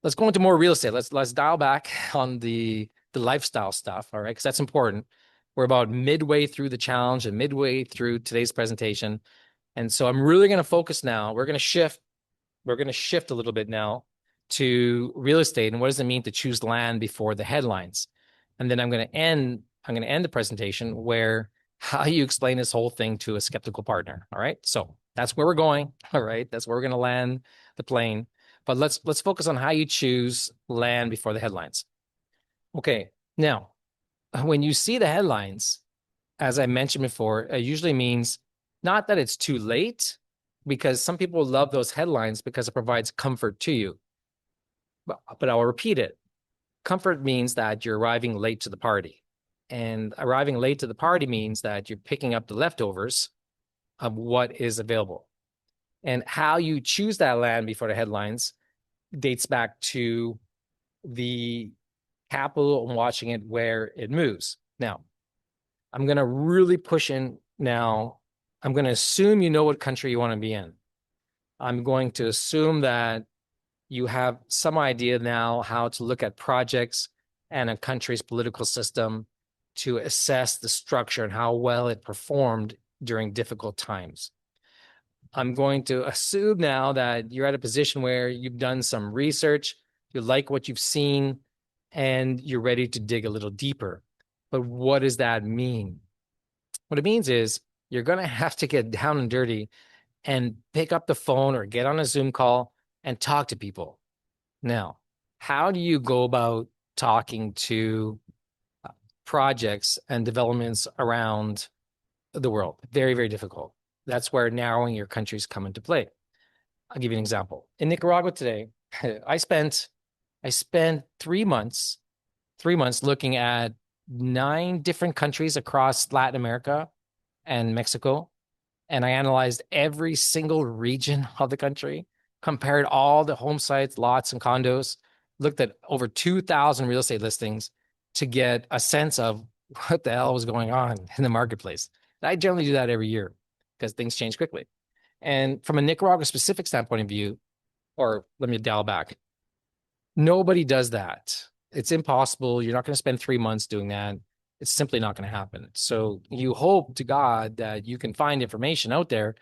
Let's go into more real estate. Let's dial back on the lifestyle stuff, all right? Because that's important. We're about midway through the challenge and midway through today's presentation. And so I'm really going to focus now. We're going to shift a little bit now to real estate and what does it mean to choose land before the headlines. And then I'm going to end the presentation where how you explain this whole thing to a skeptical partner. All right. So that's where we're going. All right. That's where we're going to land the plane. But let's focus on how you choose land before the headlines. Okay. Now, when you see the headlines, as I mentioned before, it usually means not that it's too late, because some people love those headlines because it provides comfort to you. But I'll repeat it. Comfort means that you're arriving late to the party. And arriving late to the party means that you're picking up the leftovers of what is available. And how you choose that land before the headlines dates back to the capital and watching it where it moves. Now, I'm going to really push in now. I'm going to assume you know what country you want to be in. I'm going to assume that you have some idea now how to look at projects and a country's political system to assess the structure and how well it performed during difficult times. I'm going to assume now that you're at a position where you've done some research, you like what you've seen, and you're ready to dig a little deeper. But what does that mean? What it means is you're going to have to get down and dirty and pick up the phone or get on a Zoom call and talk to people. Now, how do you go about talking to projects and developments around the world? Very, very difficult. That's where narrowing your countries come into play. I'll give you an example. In Nicaragua today, I spent 3 months looking at 9 different countries across Latin America and Mexico. And I analyzed every single region of the country, compared all the home sites, lots, and condos, looked at over 2,000 real estate listings, to get a sense of what the hell was going on in the marketplace. I generally do that every year because things change quickly. And from a Nicaragua specific standpoint of view, or let me dial back, nobody does that. It's impossible. You're not going to spend 3 months doing that. It's simply not going to happen. So you hope to God that you can find information out there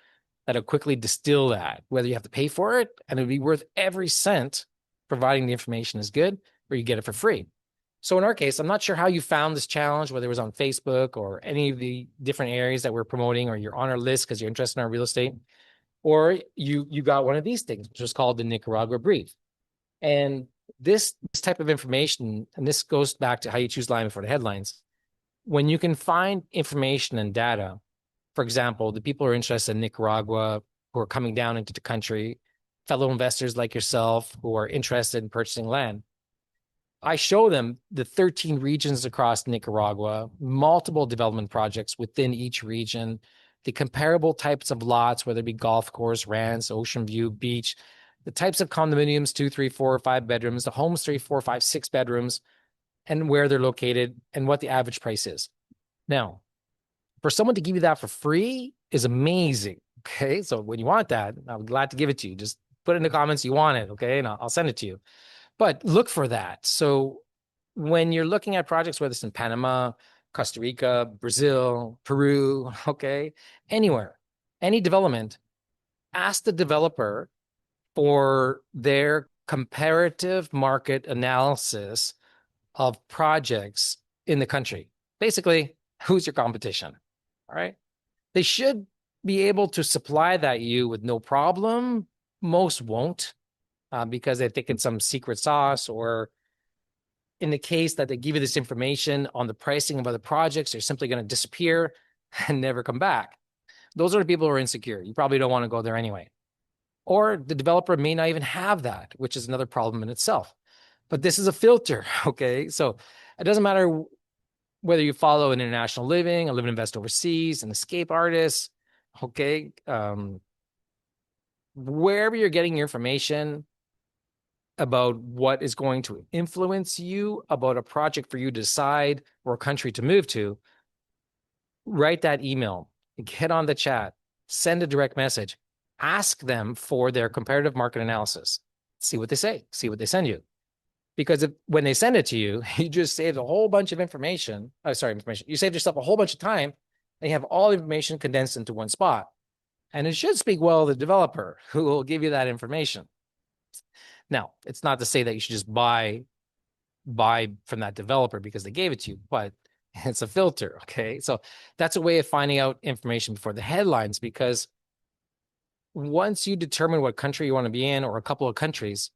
that'll quickly distill that, whether you have to pay for it and it'll be worth every cent, providing the information is good, or you get it for free. So in our case, I'm not sure how you found this challenge, whether it was on Facebook or any of the different areas that we're promoting, or you're on our list because you're interested in our real estate, or you got one of these things, which was called the Nicaragua Brief. And this type of information, and this goes back to how you choose line before the headlines. When you can find information and data, for example, the people who are interested in Nicaragua, who are coming down into the country, fellow investors like yourself who are interested in purchasing land, I show them the 13 regions across Nicaragua, multiple development projects within each region, the comparable types of lots, whether it be golf course, ranch, ocean view, beach, the types of condominiums, 2, 3, 4, 5 bedrooms, the homes, 3, 4, 5, 6 bedrooms, and where they're located and what the average price is. Now, for someone to give you that for free is amazing. Okay. So when you want that, I'm glad to give it to you. Just put in the comments you want it. Okay. And I'll send it to you. But look for that. So when you're looking at projects, whether it's in Panama, Costa Rica, Brazil, Peru, okay, anywhere, any development, ask the developer for their comparative market analysis of projects in the country. Basically, who's your competition? All right. They should be able to supply that you with no problem. Most won't because they think it's some secret sauce, or in the case that they give you this information on the pricing of other projects, they're simply going to disappear and never come back. Those are the people who are insecure. You probably don't want to go there anyway. Or the developer may not even have that, which is another problem in itself. But this is a filter, okay? So it doesn't matter whether you follow an international living, a live and invest overseas, an escape artist, okay? Wherever you're getting your information about what is going to influence you about a project for you to decide or a country to move to, write that email, get on the chat, send a direct message, ask them for their comparative market analysis, see what they say, see what they send you. Because when they send it to you, you just saved a whole bunch of information. You saved yourself a whole bunch of time, and you have all the information condensed into one spot. And it should speak well of the developer who will give you that information. Now, it's not to say that you should just buy from that developer because they gave it to you, but it's a filter, okay? So that's a way of finding out information before the headlines, because once you determine what country you want to be in, or a couple of countries,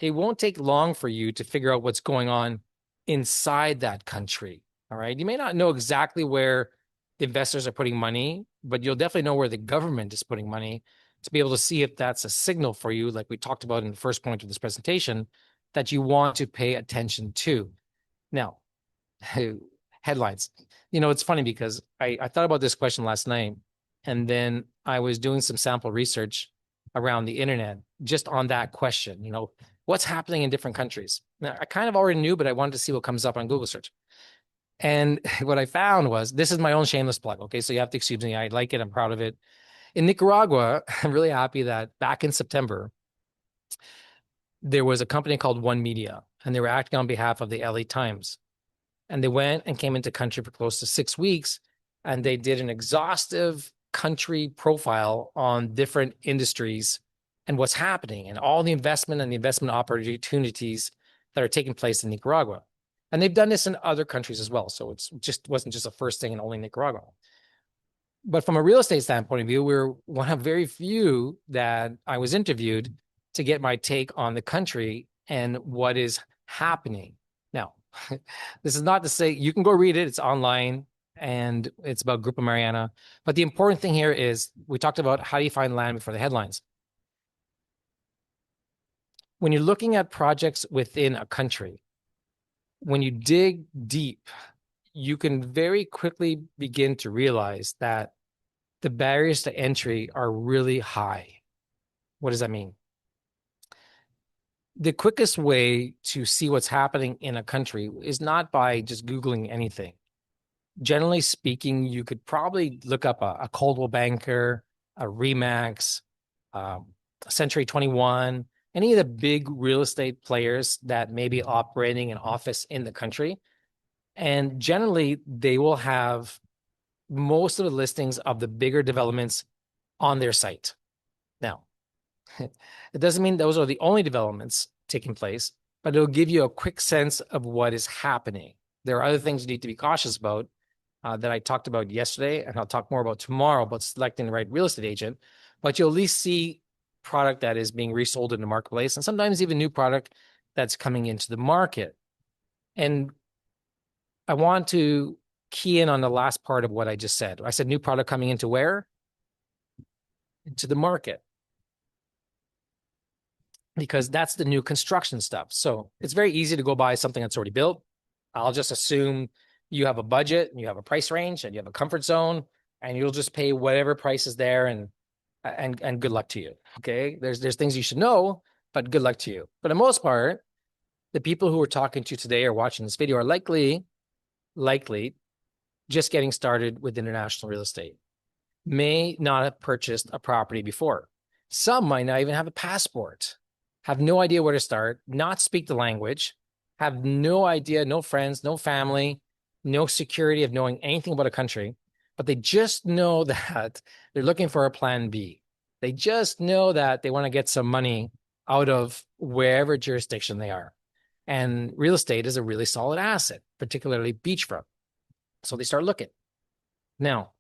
it won't take long for you to figure out what's going on inside that country, all right? You may not know exactly where the investors are putting money, but you'll definitely know where the government is putting money to be able to see if that's a signal for you, like we talked about in the first point of this presentation, that you want to pay attention to. Now, headlines. It's funny because I thought about this question last night, and then I was doing some sample research around the internet just on that question, what's happening in different countries. Now, I kind of already knew, but I wanted to see what comes up on Google search. And what I found was, this is my own shameless plug. Okay. So you have to excuse me. I like it. I'm proud of it. In Nicaragua, I'm really happy that back in September, there was a company called One Media, and they were acting on behalf of the LA Times. And they went and came into country for close to 6 weeks, and they did an exhaustive country profile on different industries and what's happening and all the investment and the investment opportunities that are taking place in Nicaragua. And they've done this in other countries as well. So wasn't just a first thing in only Nicaragua. But from a real estate standpoint of view, we're one of very few that I was interviewed to get my take on the country and what is happening. Now, this is not to say you can go read it. It's online and it's about Grupo Mariana. But the important thing here is we talked about how do you find land before the headlines. When you're looking at projects within a country, when you dig deep, you can very quickly begin to realize that the barriers to entry are really high. What does that mean? The quickest way to see what's happening in a country is not by just Googling anything. Generally speaking, you could probably look up a Coldwell Banker, a Remax, um, Century 21, any of the big real estate players that may be operating an office in the country. And generally, they will have most of the listings of the bigger developments on their site. Now, it doesn't mean those are the only developments taking place, but it'll give you a quick sense of what is happening. There are other things you need to be cautious about that I talked about yesterday, and I'll talk more about tomorrow about selecting the right real estate agent. But you'll at least see product that is being resold in the marketplace, and sometimes even new product that's coming into the market. And I want to key in on the last part of what I just said. I said new product coming into where? Into the market, because that's the new construction stuff. So it's very easy to go buy something that's already built. I'll just assume you have a budget and you have a price range and you have a comfort zone, and you'll just pay whatever price is there, and good luck to you. Okay. There's things you should know, but good luck to you. But for the most part, the people who we're talking to today or watching this video are likely just getting started with international real estate, may not have purchased a property before. Some might not even have a passport, have no idea where to start, not speak the language, have no idea, no friends, no family, no security of knowing anything about a country, but they just know that they're looking for a plan B. They just know that they want to get some money out of wherever jurisdiction they are. And real estate is a really solid asset, particularly beachfront. So they start looking. Now,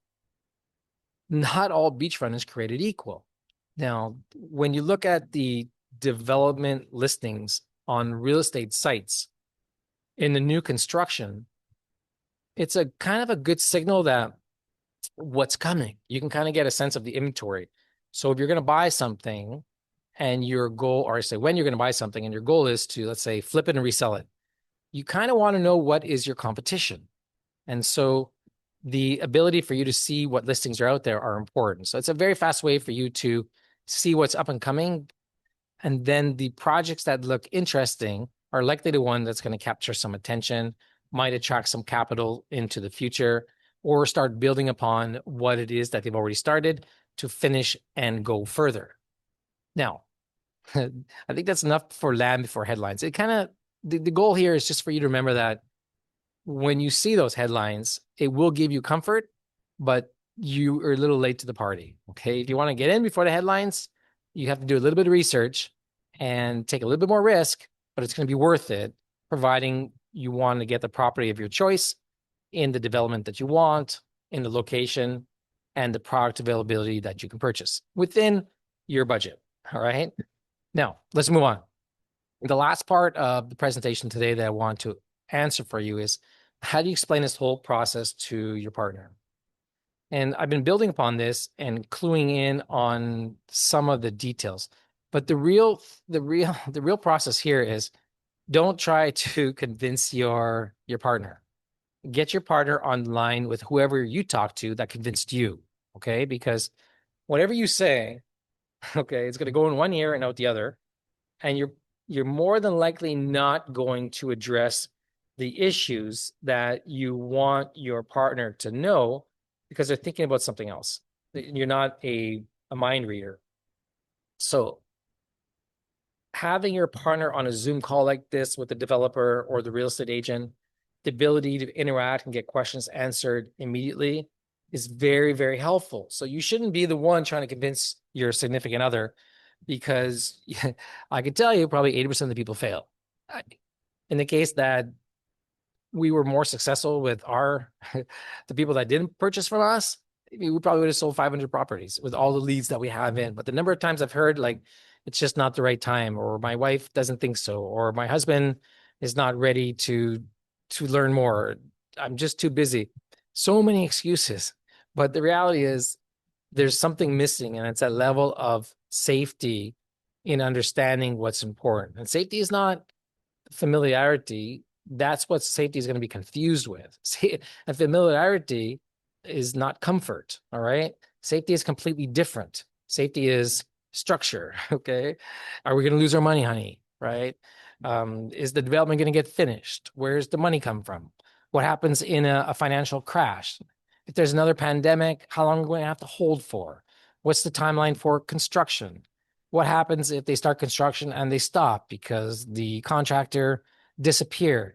not all beachfront is created equal. Now, when you look at the development listings on real estate sites in the new construction, it's a kind of a good signal that what's coming. You can kind of get a sense of the inventory. So if you're going to buy something and your goal, or I say when you're going to buy something and your goal is to, let's say, flip it and resell it, you kind of want to know what is your competition. And so the ability for you to see what listings are out there are important. So it's a very fast way for you to see what's up and coming. And then the projects that look interesting are likely the one that's going to capture some attention, might attract some capital into the future, or start building upon what it is that they've already started to finish and go further. Now, I think that's enough for land before headlines. It kind of, the goal here is just for you to remember that when you see those headlines, it will give you comfort, but you are a little late to the party. Okay. If you want to get in before the headlines, you have to do a little bit of research and take a little bit more risk, but it's going to be worth it, providing you want to get the property of your choice in the development that you want, in the location, and the product availability that you can purchase within your budget. All right. Now, let's move on. The last part of the presentation today that I want to answer for you is, how do you explain this whole process to your partner? And I've been building upon this and cluing in on some of the details. But the real process here is, don't try to convince your partner. Get your partner online with whoever you talk to that convinced you. Okay. Because whatever you say, okay, it's going to go in one ear and out the other. And you're more than likely not going to address the issues that you want your partner to know, because they're thinking about something else. You're not a mind reader. So having your partner on a Zoom call like this with the developer or the real estate agent, the ability to interact and get questions answered immediately is very, very helpful. So you shouldn't be the one trying to convince your significant other, because I can tell you probably 80% of the people fail. In the case that we were more successful with the people that didn't purchase from us, we probably would have sold 500 properties with all the leads that we have in. But the number of times I've heard, like, it's just not the right time, or my wife doesn't think so, or my husband is not ready to learn more. I'm just too busy. So many excuses. But the reality is there's something missing, and it's a level of safety in understanding what's important. And safety is not familiarity. That's what safety is going to be confused with. And familiarity is not comfort. All right. Safety is completely different. Safety is structure. Okay. Are we going to lose our money, honey? right? Is the development going to get finished? Where's the money come from? What happens in a financial crash? If there's another pandemic, how long are we going to have to hold for? What's the timeline for construction? What happens if they start construction and they stop because the contractor disappeared?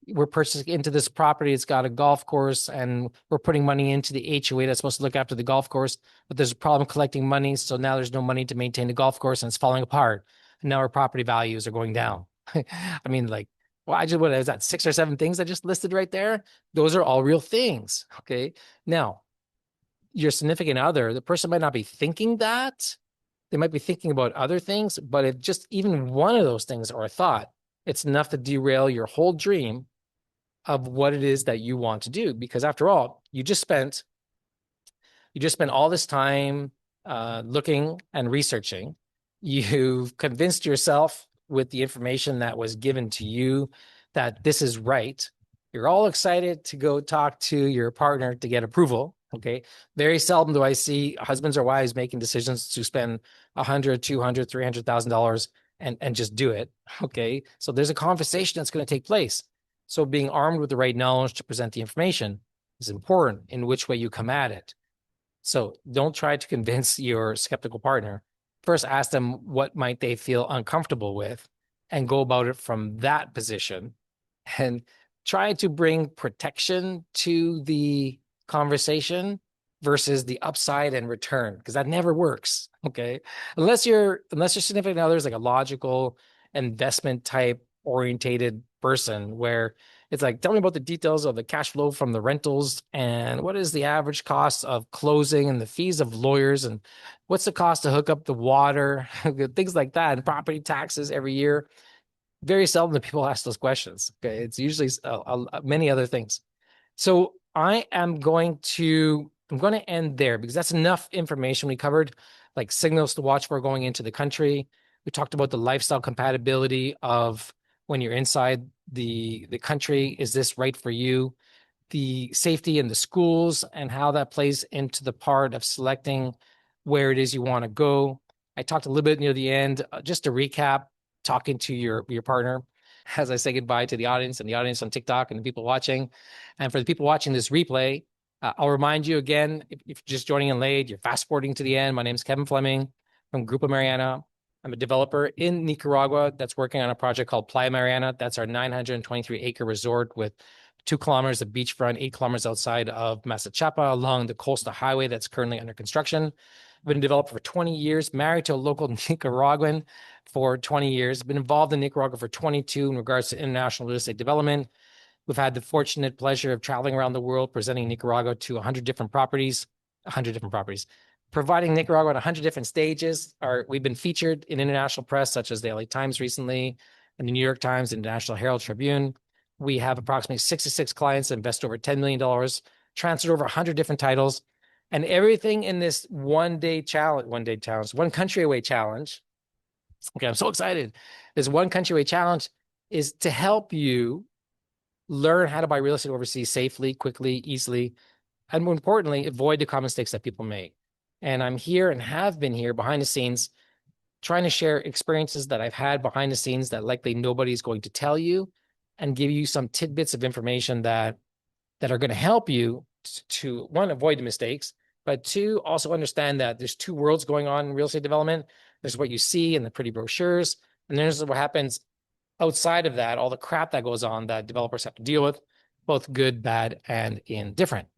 We're purchasing into this property. It's got a golf course, and we're putting money into the HOA that's supposed to look after the golf course, but there's a problem collecting money. So now there's no money to maintain the golf course and it's falling apart. And now our property values are going down. I mean, like, well, what is that? 6 or 7 things I just listed right there. Those are all real things. Okay. Now, your significant other, the person might not be thinking that. They might be thinking about other things, but if just even one of those things are a thought, it's enough to derail your whole dream of what it is that you want to do. Because after all, you just spent all this time looking and researching. You've convinced yourself with the information that was given to you that this is right. You're all excited to go talk to your partner to get approval. Okay. Very seldom do I see husbands or wives making decisions to spend $100, $200, $300,000 and just do it. Okay. So there's a conversation that's going to take place. So being armed with the right knowledge to present the information is important in which way you come at it. So don't try to convince your skeptical partner. First, ask them what might they feel uncomfortable with and go about it from that position, and try to bring protection to the conversation versus the upside and return, because that never works. Okay. Unless your significant other is like a logical investment type orientated person where it's like, tell me about the details of the cash flow from the rentals and what is the average cost of closing and the fees of lawyers and what's the cost to hook up the water, things like that, and property taxes every year. Very seldom do people ask those questions. Okay. It's usually many other things. So I'm going to end there because that's enough information. We covered like signals to watch for going into the country. We talked about the lifestyle compatibility of when you're inside the country. Is this right for you? The safety in the schools and how that plays into the part of selecting where it is you want to go. I talked a little bit near the end, just to recap, talking to your partner as I say goodbye to the audience and the audience on TikTok and the people watching. And for the people watching this replay, I'll remind you again, if you're just joining in late, you're fast forwarding to the end. My name is Kevin Fleming from Grupo Mariana. I'm a developer in Nicaragua that's working on a project called Playa Mariana. That's our 923-acre resort with 2 kilometers of beachfront, 8 kilometers outside of Masachapa along the coastal highway that's currently under construction. I've been a developer for 20 years, married to a local Nicaraguan for 20 years, been involved in Nicaragua for 22 in regards to international real estate development. We've had the fortunate pleasure of traveling around the world, presenting Nicaragua to 100 different properties, providing Nicaragua at 100 different stages. We've been featured in international press, such as the LA Times recently, and the New York Times, the International Herald Tribune. We have approximately 66 clients that invest over $10 million, transferred over 100 different titles, and everything in this one country away challenge. Okay, I'm so excited. This one country away challenge is to help you learn how to buy real estate overseas safely, quickly, easily, and more importantly, avoid the common mistakes that people make. And I'm here and have been here behind the scenes, trying to share experiences that I've had behind the scenes that likely nobody's going to tell you, and give you some tidbits of information that are going to help you to, one, avoid the mistakes, but 2, also understand that there's 2 worlds going on in real estate development. There's what you see in the pretty brochures, and there's what happens outside of that, all the crap that goes on that developers have to deal with, both good, bad, and indifferent.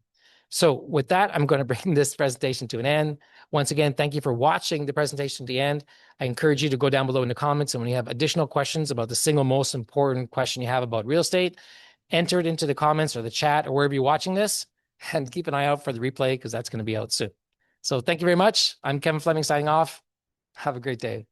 So with that, I'm going to bring this presentation to an end. Once again, thank you for watching the presentation to the end. I encourage you to go down below in the comments, and when you have additional questions about the single most important question you have about real estate, enter it into the comments or the chat or wherever you're watching this, and keep an eye out for the replay because that's going to be out soon. So thank you very much. I'm Kevin Fleming signing off. Have a great day.